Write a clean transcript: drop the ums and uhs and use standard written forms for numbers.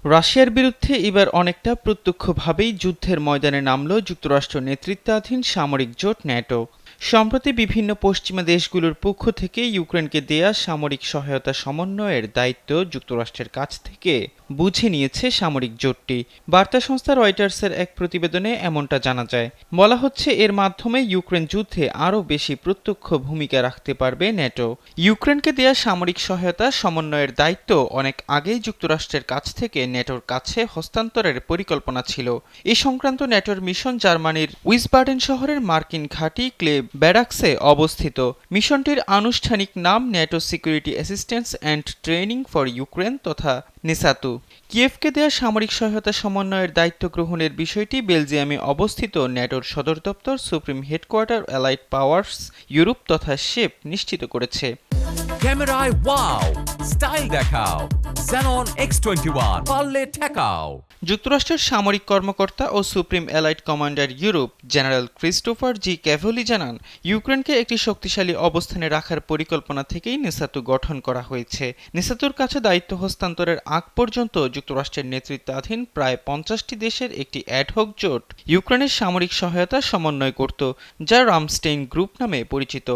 রাশিয়ার বিরুদ্ধে এবার অনেকটা প্রত্যক্ষভাবেই যুদ্ধের ময়দানে নামল যুক্তরাষ্ট্র নেতৃত্বাধীন সামরিক জোট ন্যাটো। সম্প্রতি বিভিন্ন পশ্চিমা দেশগুলোর পক্ষ থেকে ইউক্রেনকে দেয়া সামরিক সহায়তা সমন্বয়ের দায়িত্ব যুক্তরাষ্ট্রের কাছ থেকে বুঝে নিয়েছে সামরিক জোটটি। বার্তা সংস্থা রয়টার্সের এক প্রতিবেদনে এমনটা জানা যায়। বলা হচ্ছে এর মাধ্যমে ইউক্রেন যুদ্ধে আরও বেশি প্রত্যক্ষ ভূমিকা রাখতে পারবে ন্যাটো। ইউক্রেনকে দেয়া সামরিক সহায়তা সমন্বয়ের দায়িত্ব অনেক আগেই যুক্তরাষ্ট্রের কাছ থেকে ন্যাটোর কাছে হস্তান্তরের পরিকল্পনা ছিল। এ সংক্রান্ত ন্যাটোর মিশন জার্মানির উইসবাডেন শহরের মার্কিন ঘাঁটি ক্লেব ব্যারাকসে অবস্থিত। মিশনটির আনুষ্ঠানিক নাম NATO security assistance and training for Ukraine তথা নেসাতু। কিয়েভকে দেয়া সামরিক সহায়তা সমন্বয়ের দায়িত্ব গ্রহণের বিষয়টি বেলজিয়ামে অবস্থিত ন্যাটোর সদর দপ্তর supreme headquarter allied powers Europe তথা শেপ নিশ্চিত করেছে। ক্যামেরায় ওয়াও, স্টাইল দেখাও, Xenon X21 পারলে ঠেকাও। যুক্তরাষ্ট্রের সামরিক কর্মকর্তা ও supreme allied commander Europe general Christopher G Cavoli জানান, ইউক্রেনকে একটি শক্তিশালী অবস্থানে রাখার পরিকল্পনা থেকেই নেসাতু গঠন করা হয়েছে। নেসাতুর কাছে দায়িত্ব হস্তান্তরের আগ পর্যন্ত যুক্তরাষ্ট্রের নেতৃত্বাধীন প্রায় 50টি দেশের একটি অ্যাডহক জোট ইউক্রেনের সামরিক সহায়তা সমন্বয় করত, যা রামস্টেইন গ্রুপ নামে পরিচিত।